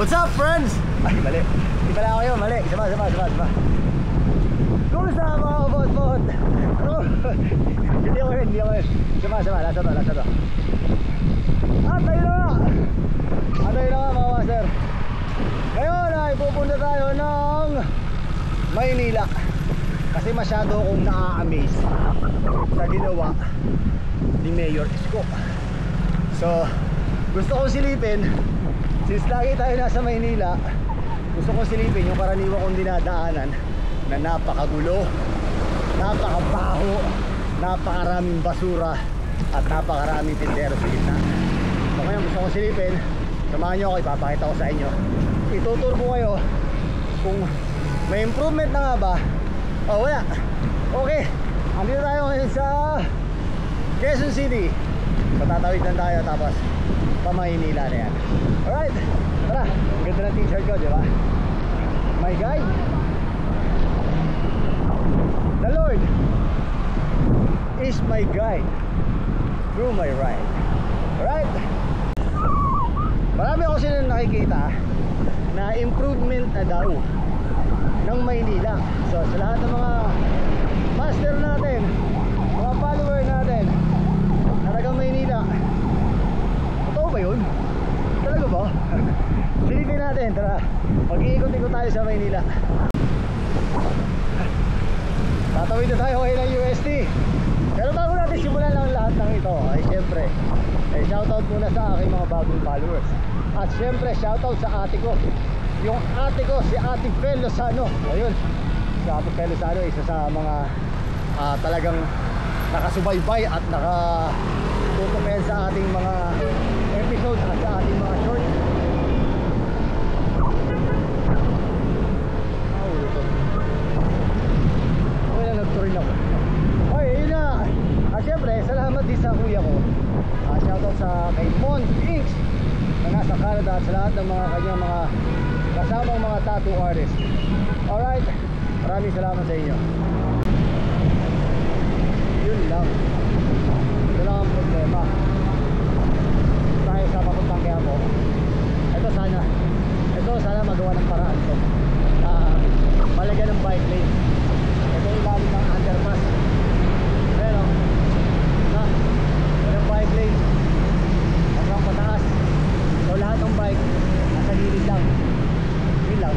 What's up, friends? Ay, mali. Hindi pala ako yun, mali. Sama. Kumusta mga kabot-bot? Hindi ako yun. Sama. Lasa to. At ayun na nga mga master. Ngayon ay pupunta tayo ng Maynila. Kasi masyado akong na-amaze sa ginawa ni Mayor Isko. So, gusto kong silipin. Since lagi tayo nasa Maynila, gusto kong silipin yung karaniwan kong dinadaanan na napakagulo, napakabaho, napakaraming basura at napakaraming tindero sa gitna. So ngayon gusto kong silipin. Samahan nyo ako, ipapakita ko sa inyo. Ituturo ko kayo kung may improvement na nga ba o wala. Okay, andito tayo ngayon sa Quezon City. So tatawid lang tayo tapos pa-Maynila na yan. Alright, tara. Ang ganda ng t-shirt ko, di ba? My guide, the Lord is my guide through my ride. Alright. Marami ako sila nakikita na improvement na daw ng Maynila. So sa lahat ng mga master natin, mga follower natin na taga Maynila, totoo ba yun? Talaga ba? Silipin natin, tara. Mag-iikot-ikot tayo sa Maynila. Tatawid na tayo ngayon ng UST. Pero bago natin simulan lang lahat ng ito, ay syempre shoutout muna sa aking mga bagong followers. At syempre shoutout sa ate ko. Yung ate ko, si Ate Fel Lozano. Ayun, si Ate Fel Lozano, isa sa mga talagang nakasubaybay at nakatutupen sa ating mga episodes at sa ating mga short. Okay lang, nagturin ako. Okay, yun na. At syempre, salamat din sa kuya ko. Shoutout sa kay Mont Inks na nasa Canada at sa lahat ng mga kanyang mga kasamang mga tattoo artist. Alright, maraming salamat sa inyo. Yun lang. Ito lang ang problema. Tayo sa papuntang Quiapo. Ito sana magawa ng paraan to. Malagyan ng bike lane. Ito yung ilalim ng underpass. Pero yung bike lane hanggang pataas. So lahat ng bike nasa gilid lang. Yun lang.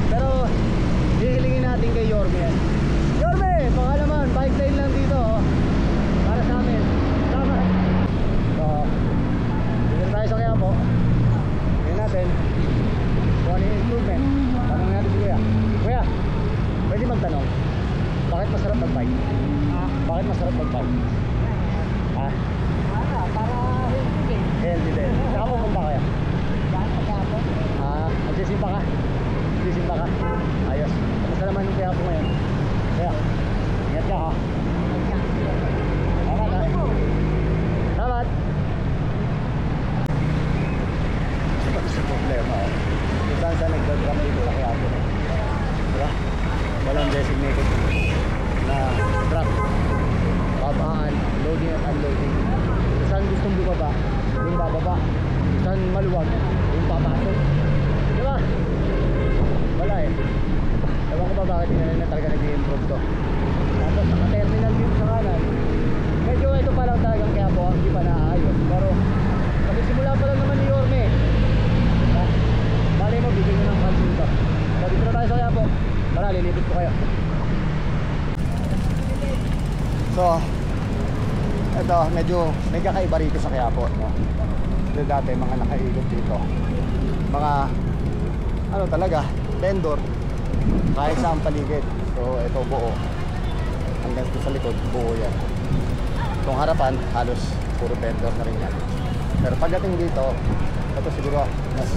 Pero hihilingin natin kay Yorme yan. Yorme, baka naman bike lane lang dito para sa amin. Tama. So dito tayo sa Quiapo. Tingnan natin kung ano yung improvement. Tanong natin si Kuya, pwede magtanong, bakit masarap mag-bike? Bakit masarap mag-bike? Para healthy din. Healthy din. Saka mo punta kaya? Saan sa Quiapo? Magsisimpa ka? Ayos. Kamusta naman yung Quiapo ngayon? Kaya, ingat ka ha? Salamat ha? Salamat! Sa problema kung saan nagdadrop dito sa Quiapo. Diba? Walang designated na drop. Babaan, loading at unloading. Kung saan gustong bumaba, yung bababa. Kung saan maluwag, yung papasok. Diba? Wala eh. Ewan ko ba bakit hindi na talaga nag-i-improve to. Tapos naka-terminal dito sa kanan. Medyo ito pa lang talagang Quiapo, hindi pa naayos. Pero kasi simula pa lang naman ni Yorme. Bali mo, bigyan nyo ng pansin to. So dito na tayo sa Quiapo. Tara, lilipit ko kayo. So ito, medyo may kakaiba rito sa Quiapo, no? Kasi dati mga nakailog dito, mga ano talaga, vendor kahit saan paligid. So ito buo hanggang sa likod, buo yan. Itong harapan, halos puro vendor na rin yan. Pero pagdating dito, ito siguro mas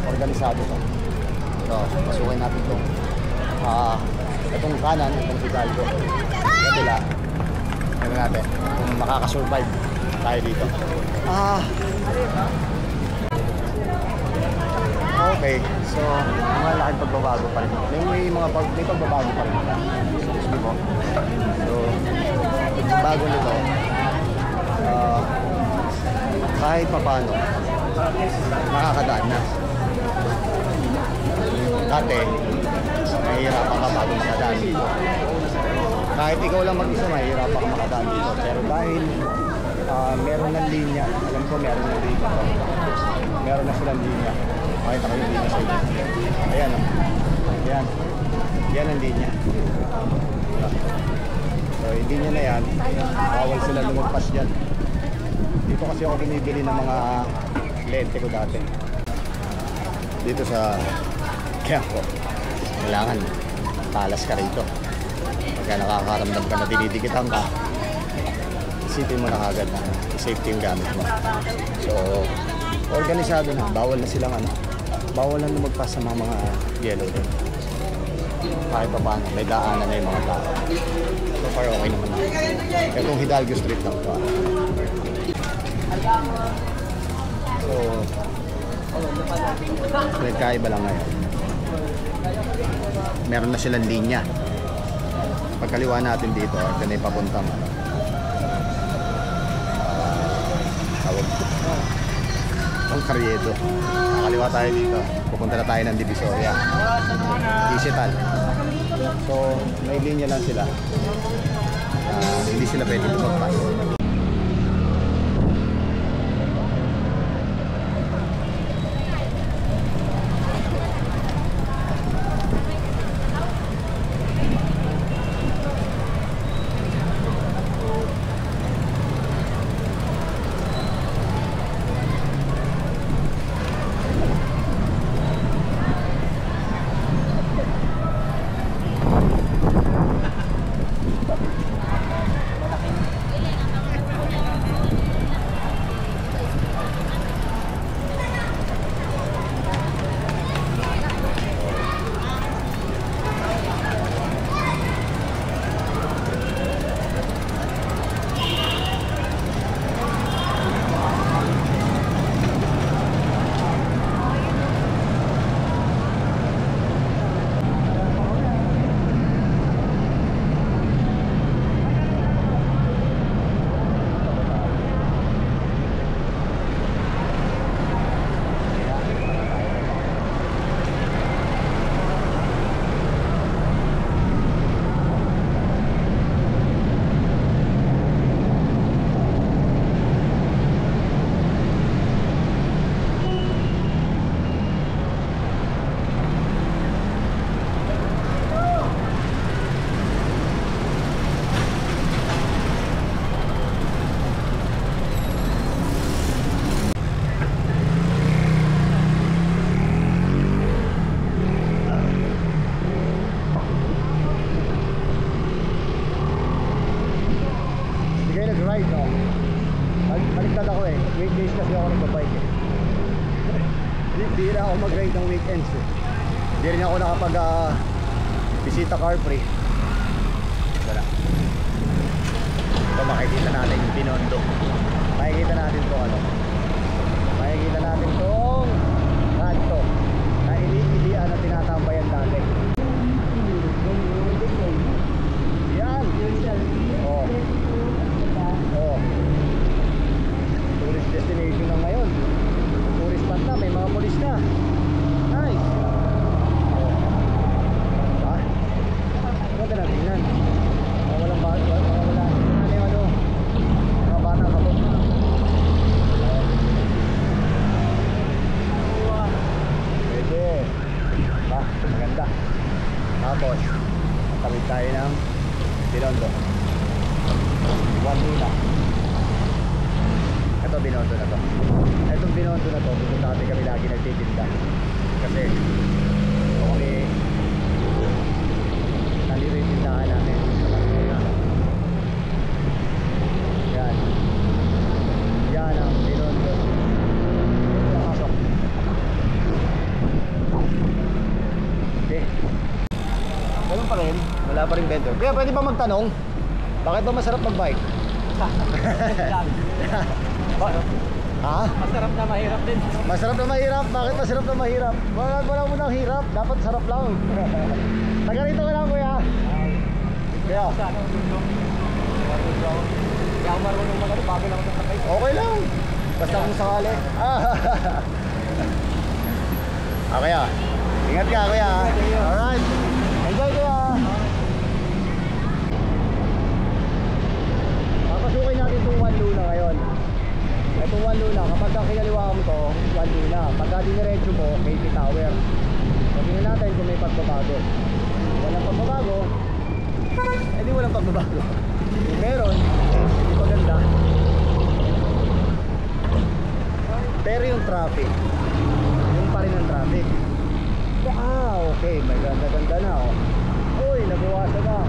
organisado to. So pasukin natin itong itong kanan, itong Hidalgo. Kabila, ano natin kung makakasurvive tayo dito. Okay, so malaking pagbabago pa rin. May pagbabago pa rin. Excuse me po. So bago nito, kahit pa paano nakakadaan na. Dati, mahihirapan ka bago makadaan dito. Kahit ikaw lang mag-isa, mahihirapan ka makadaan dito. Pero dahil meron ng linya, alam ko meron ng linya. Meron na silang linya. Makita ko yung linya sa inyo. Ayan o. Ayan. Yan ang linya. So yung linya na yan, bawal sila lumagpas dyan. Dito kasi ako binibili ng mga lente ko dati. Dito sa Quiapo, kailangan talas ka rito. Pagka nakakaramdam ka na dinidikitan ka, isipin mo na kagad na safety yung gamit mo. So, organisado na. Bawal na silang bawal na lumagpas sa mga yellow din. Kahit pa paano, may daanan na yung mga tao. So far, okay naman na. Itong Hidalgo Street lang ito. So, nagkaiba lang ngayon. Meron na silang linya. Pagkaliwa natin dito, ito na yung papuntang ang Carriedo. Nakaliwa tayo dito. Pupunta na tayo ng Divisoria. Digital. So, may linya lang sila. Hindi sila pwede lumagpas. Ride, no? Baliktad ako eh. Weekdays kasi ako nagbabike eh. Hindi na ako mag-ride ng weekends eh. Hindi rin ako nakapag bisita car free. Wala. Ito makikita natin yung Binondo. Makikita natin ito makikita natin itong kanto na ili-ilian na tinatambayan dati. Yan. Oh. Tourist destination na ngayon. Tourist spot na, may mga polis na. Nice. Ganda na tingnan. Walang bago, wala. Mga batang kabog. Pwede. Maganda. Tapos, tawid tayo ng Binondo. One nila. Ito Binondo na to. Itong Binondo na to, dito dati kami lagi nagtitinda. Kasi kami nalito yung tindahan namin sa Barcelona. Yan. Yan ang Binondo. Pasok. Okay. Ganun pa rin. Wala pa rin vendor. Kaya pwede ba magtanong? Bakit ba masarap mag-bike? Ha? Masarap na mahirap din. Masarap na mahirap? Bakit masarap na mahirap? Wala mo ng hirap, dapat sarap lang. Taga rito ka lang kuya. Kaya? Kaya ako marunong mag-ano, bago lang ako sa sakay. Okay lang. Basta kung sakali. Kaya, Ingat ka kuya. Alright. Enjoy kuya. Papasukin natin itong One Luna ngayon. Itong One Luna, kapag kinaliwa mo to, One Luna. Pagka diniretso mo, KP Tower. So tingnan natin kung may pagbabago. Walang pagbabago, hindi walang pagbabago. Kung meron, hindi maganda. Pero yung traffic, yung pa rin ang traffic. Okay, may ganda-ganda na oh. Uy, nabawasan na.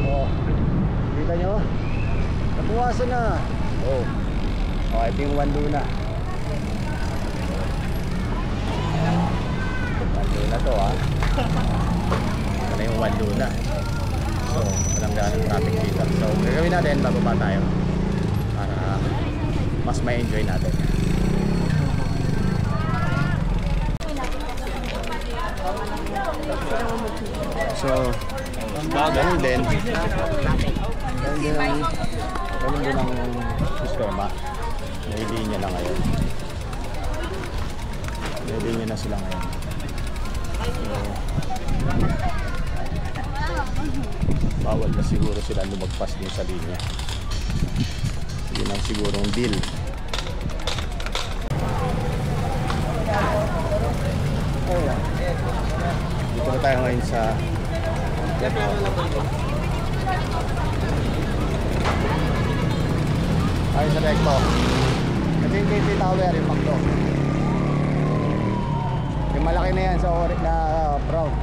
Oh, kita nyo? Nabawasan na. Oh, ito yung One Luna. One Luna to ito na yung One Luna. So, walang ganang traffic dito. So, gagawin natin, bababa tayo para mas may enjoy natin. So, ganun din ang sistema. May linya na ngayon. May linya na sila ngayon. So, bawal na siguro sila lumagpas din sa linya. Yun ang sigurong deal. Dito na tayo ngayon sa ayun sa Recto. Ito yung KP Tower, yung Macdo. Yung malaki na yan sa orange na brown.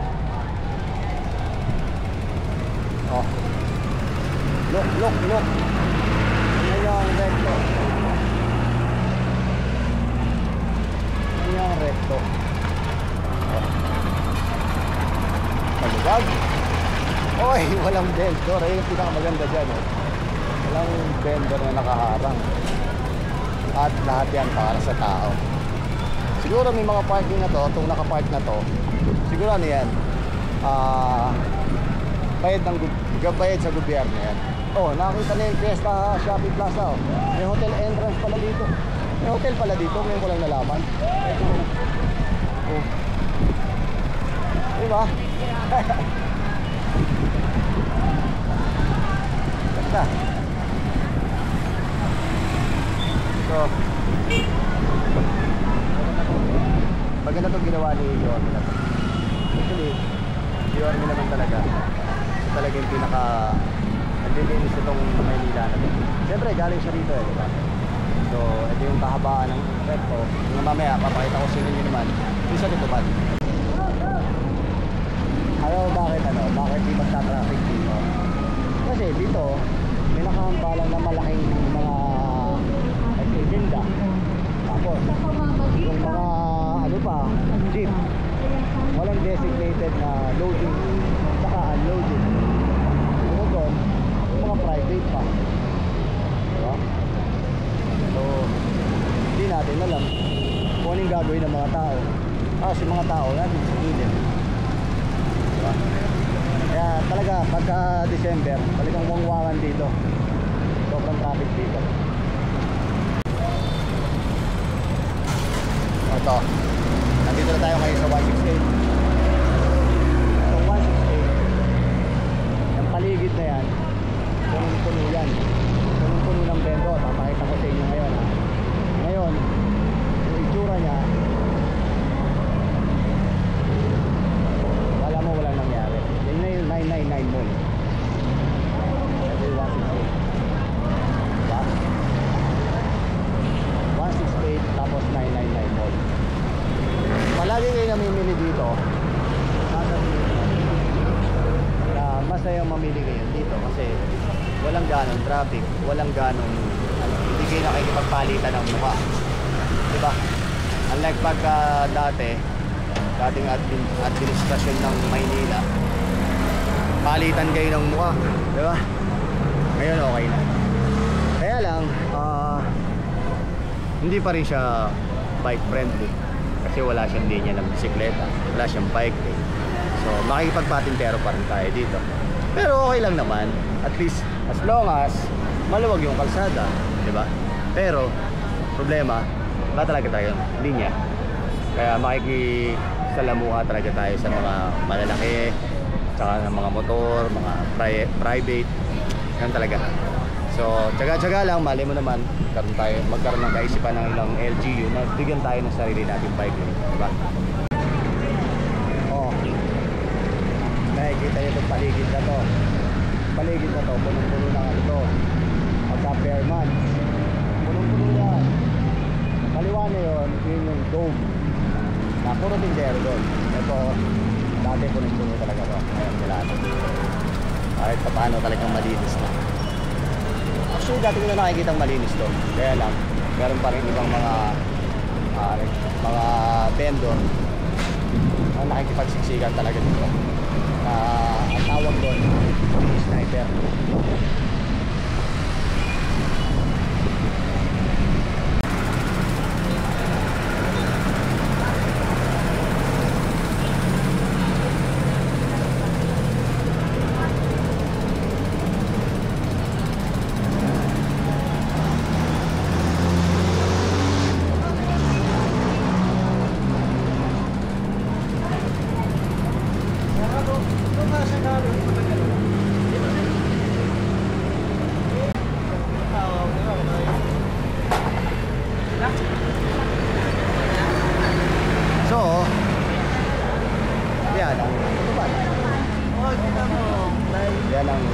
Oh, look. Yan yung Recto. Yan yung Recto. Palubag. Oy, walang vendor. Ayun yung pinakamaganda dyan walang vendor na nakaharang. At lahat yan para sa tao. Siguro may mga parking na to. Itong nakapark na to, siguro ano yan, bayad sa gobyerno yan. Nakita na yung Fiesta Shopping Plaza. May hotel entrance pala dito. May hotel pala dito. Ngayon ko lang nalaman. Diba? Ganda. So, maganda itong ginawa ni Yorme na to. Actually, Yorme naman talaga. So, talaga yung naglilinis itong Maynila na to. Siyempre, galing siya rito diba? So, ito yung kahabaan ng Recto. Yung mamaya, papakita ko sa inyo naman. Yung sa tutupad. Bakit di magta-traffic dito? Kasi dito, may nakahambalang na malaking mga agenda. Tapos, yung mga jeep, walang designated na loading saka unloading. Yung doon, yung mga private pa. Diba? So, hindi natin alam kung anong gagawin ng mga tao. Kasi mga tao natin sa gilid. Diba? Kaya talaga pagka December, talagang wangwangan dito. Sobrang traffic dito. Ito, nandito na tayo ngayon sa 168. So 168, yung paligid na yan, punong-puno yan. Punong-puno ng bendo. Papakita ko sa inyo ngayon Ngayon, yung itsura niya, wala mo, walang nangyari. Yan na yung 999 mall. Ito yung 168. Diba? 168 tapos 999 mall. Palagi kayo namimili dito. Masaya mamili kayo dito kasi walang ganong traffic, walang ganong hindi kayo nakikipagpalitan ng mukha. Diba? Unlike pagka dating administrasyon ng Maynila, palitan kayo ng mukha. Diba? Ngayon okay na. Kaya lang, hindi pa rin siya bike friendly kasi wala siyang linya ng bisikleta, wala siyang bike lane. So makikipagpatintero pa rin tayo dito. Pero okay lang naman, at least as long as maluwag yung kalsada, diba? Pero problema, wala talaga tayong linya. Kaya nagsasalamuha talaga tayo sa mga malalaki, tsaka ng mga motor, mga private. Yan talaga. So, tsaga-tsaga lang, mali mo naman, magkaroon ng kaisipan ng ilang LGU na bigyan tayo ng sarili nating bike, diba? Oh, nakikita nyo itong paligid na to. Paligid na to, punong-puno na ito. Pagka Fairman, punong-puno yan. Kaliwa na yun, yun yung dome na puro tindero doon. Ito, dati punong-puno talaga to. Ngayon, wala ito. Kahit pa paano talagang malinis na. Actually, dati ko na nakikita ang malinis to. Kaya lang, meron pa rin ibang mga vendor na nakikipagsiksikan talaga dito. Ang tawag doon, sniper. So, yan ang Tutuban. Yan ang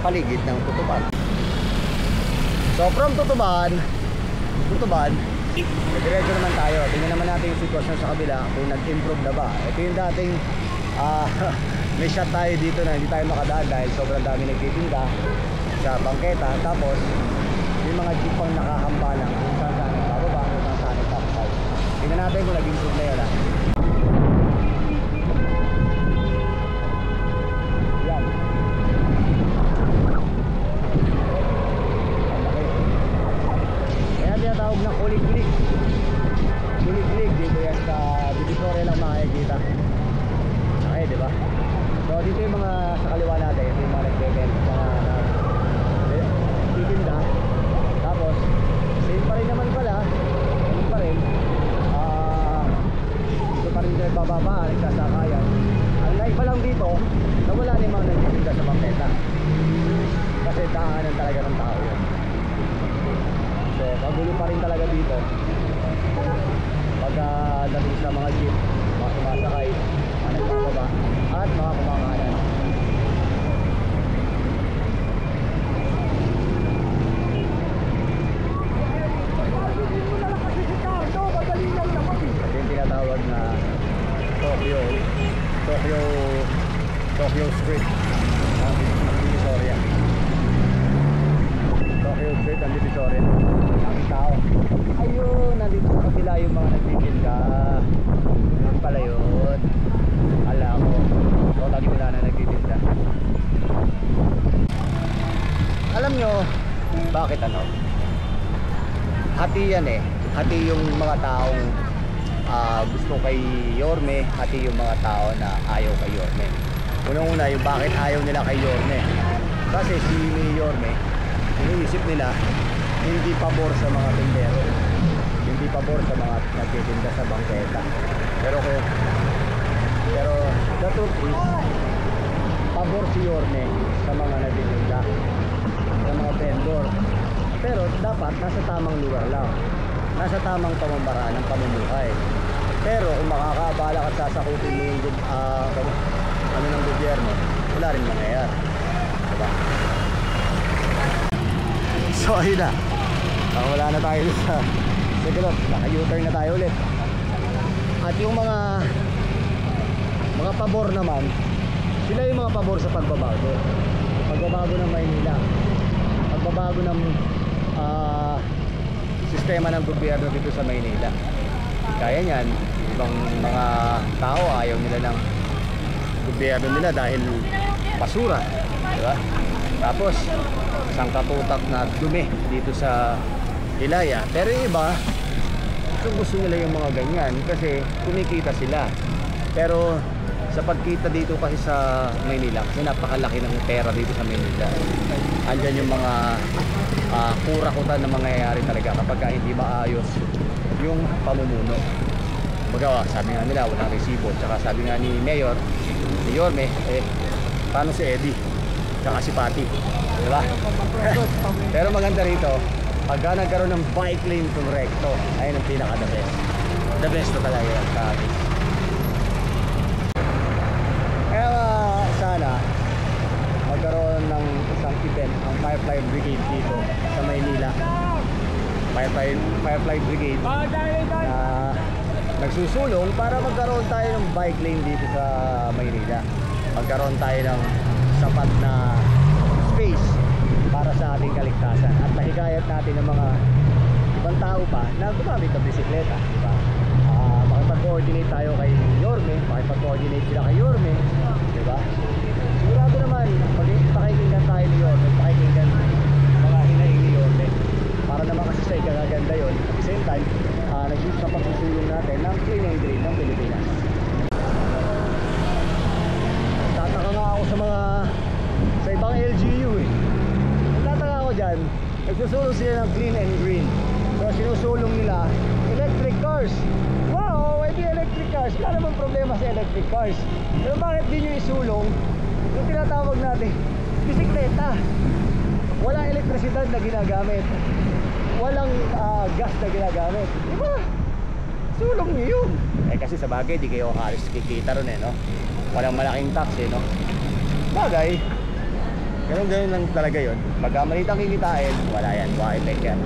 paligid ng Tutuban. So, from Tutuban, diretso naman tayo. Tingnan naman natin yung sitwasyon sa kabila kung nag-improve na ba. Ito yung dating may shot tayo dito na hindi tayo makadaan dahil sobrang dami nagtitinda sa bangketa. Tapos, yung mga jeep pang nakahamba lang kung saan saan bababa, kung saan saan nagpapasal. Tingnan natin kung nag-improve na yun ha. Yan. Kaya tinatawag ng kulig-kulig. Kulig-kulig dito yan sa Divisoria lang makikita. Okay, diba? So dito yung mga sa kaliwa natin, yung mga nagbebenta, mga titinda. Tapos same pa rin naman pala, same pa rin. Dito pa rin tayo bababa, nagsasakayan. Ang naiba lang dito, na wala na yung mga nagtitinda sa bangketa. Kasi daanan talaga ng tao yun. So magulo pa rin talaga dito. Pagka dating sa mga jeep, mga sumasakay, mga nagbababa, at mga kumakanan. Ito yung tinatawag na Tokyo Street ang Divisoria. Tokyo Street ang Divisoria. Ang tao. Ayun, nandito sa kabila yung mga nagtitinda. Yun pala yun. Ala ko. So, lagi wala na nagtitinda. Alam nyo, bakit ano? Hati yan eh. Hati yung mga taong gusto kay Yorme, hati yung mga tao na ayaw kay Yorme. Unang-una yung bakit ayaw nila kay Yorme. Kasi si Yorme, iniisip nila, hindi pabor sa mga tindero, hindi pabor sa mga nagtitinda sa bangketa. Pero the truth is, pabor si Yorme sa mga nagtitinda, sa mga vendor. Pero dapat nasa tamang lugar lang, nasa tamang pamamaraan ng pamumuhay. Pero kung makakaabala at sasakupin mo yung ano ng gobyerno, wala rin mangyayari, diba? So ayun na, wala na tayo sa galot, naka-U-turn na tayo ulit. At yung mga pabor naman, sila yung mga pabor sa pagbabago ng Maynila, pagbabago ng sistema ng gobyerno dito sa Maynila. Kaya niyan, ibang mga tao ayaw nila ng gobyerno nila dahil basura, diba? Tapos isang katutak na dumi dito sa Ilaya. Pero yung iba, gusto nila yung mga ganyan kasi kumikita sila. Pero sa pagkita dito kasi sa Maynila, kasi napakalaki ng pera dito sa Maynila, andyan yung mga kura-kutan na mangyayari talaga kapag hindi maayos yung pamumuno. Baga, sabi nga nila walang resibo. Tsaka sabi nga ni Mayor, ni Yorme, paano si Eddie? Tsaka si Patty, di ba? Pero maganda rito, pagka nagkaroon ng bike lane kung recto, ayun ang pinaka the best. The best na talaga yan sa atin. Kaya sana magkaroon ng isang event ang Firefly Brigade dito sa Maynila. Firefly Brigade na nagsusulong para magkaroon tayo ng bike lane dito sa Maynila. Magkaroon tayo ng sapat na space para sa ating kaligtasan at mahikayat natin ng mga ibang tao pa na gumamit ng bisikleta, di ba? Makipag-coordinate tayo kay Yorme, makipag-coordinate sila kay Yorme, di ba? Sigurado naman, pakikinggan tayo ni Yorme, pakikinggan mga hinaing ni Yorme para naman kasi sa ikagaganda yun. At the same time, nag-use na pagsusulong natin ng clean and green ng Pilipinas. Tataka nga ako sa ibang LGU tataka ako dyan, nagsusulong sila ng clean and green. So sinusulong nila electric cars. Wow, hindi electric cars, wala namang problema sa electric cars. Pero bakit di nyo isulong yung tinatawag natin bisikleta? Walang elektrisidad na ginagamit, walang gas na ginagamit, diba? Sulong nyo yun. Kasi sa bagay di kayo halos kikita ron no? Walang malaking tax no? Bagay, ganun lang talaga yun. Pagka maliit ang kikitain, wala yan, wala effect yan.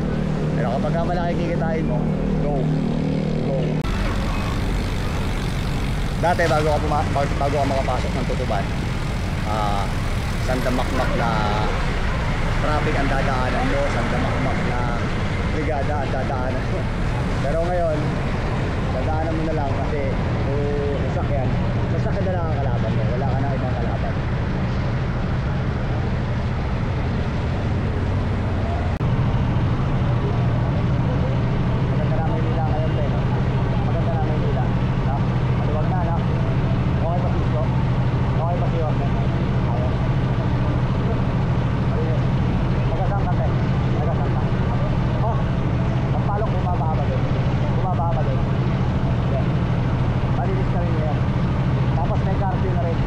Pero kapag malaki kikitain mo, go. Dati bago ka makapasok ng Tutuban, sandamakmak na traffic ang dadaanan mo, sandamakmak na brigada ang dadaanan mo. Pero ngayon, dadaanan mo na lang kasi sasakyan na lang ang kalaban mo, wala ka na ibang kalaban. Maganda na Maynila ngayon, no? Maganda na Maynila, no? Maluwag na, no? Okay ba si Isko? Okay ba si Yorme? Ayun. Magasang ka, te. Magasang ka. Oh, magpalok bumaba ba doon? Bumaba ba doon? Okay. Malinis na rin yan. Tapos may curfew na rin.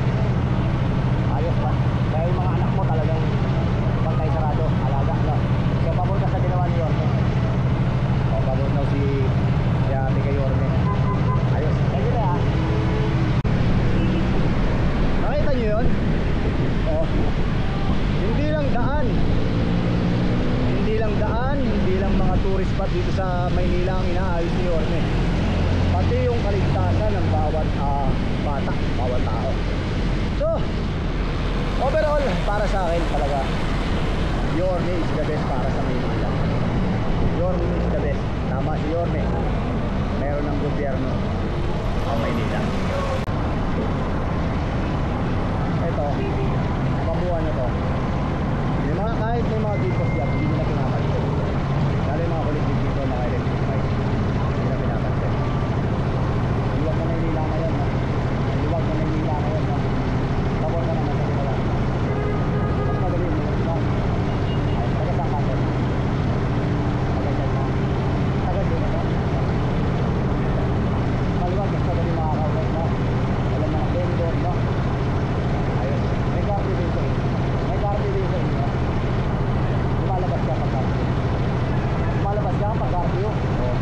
Ayos ba? Kaya yung mga anak mo talagang pag naisarado, alaga, no? So pabor ka sa ginawa ni Yorme. O pabor na si ate kay Yorme. Ayos. Thank you na. Nakita nyo yun? O, hindi lang daan, hindi lang mga tourist spot dito sa Maynila ang inaayos ni Yorme, pati yung kaligtasan ng bawat bata, bawat tao. So overall, para sa akin talaga, Yorme is the best para sa Maynila. Yorme is the best. Tama si Yorme, meron ng gobyerno ang Maynila. Ito, pabuhan na to. May mga kahit may mga depots yan, hindi nila pinapansin. Lalo yung mga collective dito, mga electric bike, hindi nila pinapansin. Liwag na Maynila ngayon, no? Liwag na Maynila ngayon, no? Tapos na naman sa nila. Mas madali mo, no? Ay, tagasang kasin. Tagasang na. Tagas din ito. Maliwag, mas madali makakawag, no? Walang mga vendor, no? Ayos. May garden din sa inyo. May garden din sa inyo. Lumalabas ka pag garden. Lumalabas ka pag garden. O,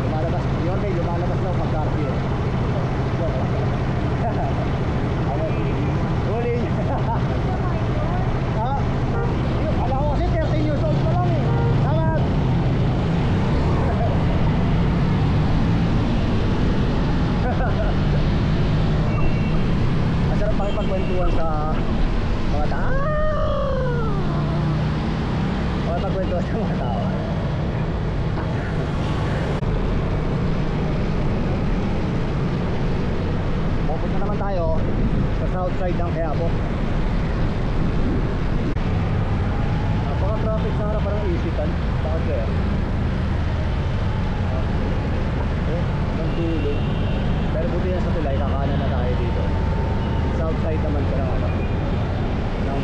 lumalabas. Yun, may lumalabas lang pag garden. Ayos. Huling. Ha? Alam ko kasi 13 years old pa lang eh. Salamat. Masarap pakipagkwentuhan sa mga tao. Pakipagkwentuhan sa mga tao. Pupunta naman tayo sa south side ng Quiapo. Napaka-traffic sa harap, parang isitan. Bakit kaya? Ang dulo. Pero buti yan sa tulay, kakanan na tayo dito. South side naman ka ng ano, ng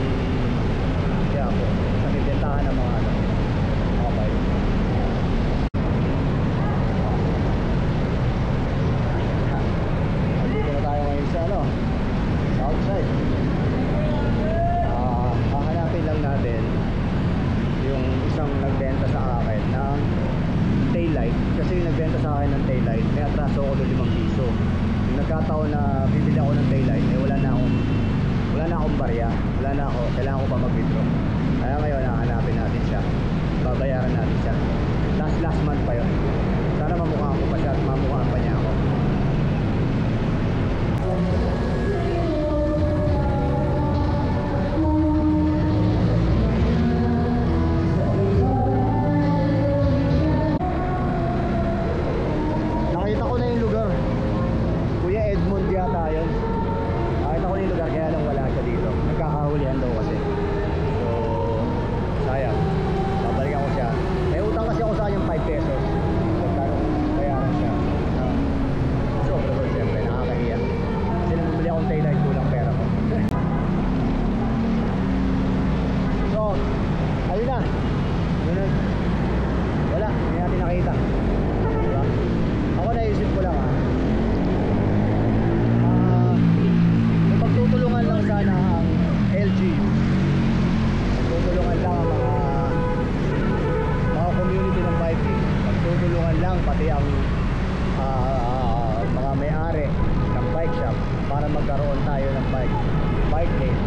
Quiapo, sa bibentahan ng mga ano, mga bike. nagbenta sa akin ng taillight. Kasi yung nagbenta sa akin ng taillight, may atraso ako doon 5 piso. Yung nagkataon na bibili ako ng taillight, eh wala na akong barya. Wala na ako, kailangan ko pa mag-withdraw. Kaya ngayon, hahanapin natin siya. Babayaran natin siya. Last month pa yun. Sana mamukhaan ko pa siya at mamukhaan pa niya ako. Nakita ko na yung lugar. Kuya Edmond yata yun. Nakita ko na yung lugar, kaya lang wala siya dito. Nagkakahulihan daw kasi. So, sayang. Babalikan ko siya. May utang kasi ako sa kanyang 5 pesos. Pagkano bayaran siya. Sobra doon siyempre, nakakahiya. Kasi nang bumili akong taillight, kulang pera ko. So, ayun na. Ganun. Wala, hindi natin nakita. Diba? Ako naisip ko lang kung pagtutulungan lang sana ang LGU, pagtutulungan lang ang mga community ng biking, pagtutulungan lang pati ang mga may-ari ng bike shop para magkaroon tayo ng bike lane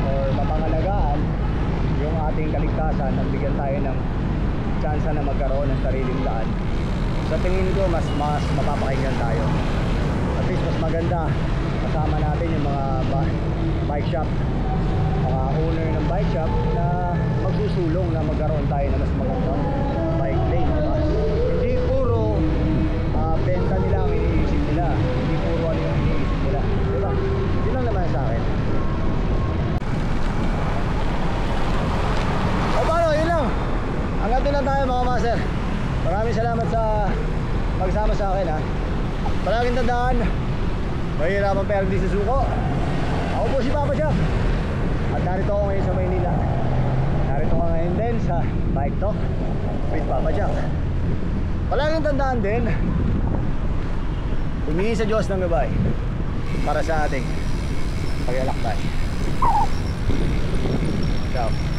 or mapangalagaan yung ating kaligtasan at bigyan tayo ng tsansa na magkaroon ng sariling daan. Sa tingin ko mas mapapakinggan tayo. At least mas maganda kasama natin yung mga bike shop, mga owner ng bike shop na magsusulong na magkaroon tayo ng mas magandang bike lane, diba? Hindi puro benta nila ang iniisip nila, hindi puro ano yung iniisip nila, diba? Yun lang naman sa akin. O paano, yun lang. Hanggang doon lang tayo mga master. Maraming salamat sa pagsama sa akin ha. Palaging tandaan, mahirapan pero hindi susuko. Ako po si Papa Jack. At narito ako ngayon sa Maynila. Narito ako ngayon din sa Bike Talk with Papa Jack. Palaging tandaan din, humingi sa Diyos ng gabay para sa ating paglalakbay. Ciao.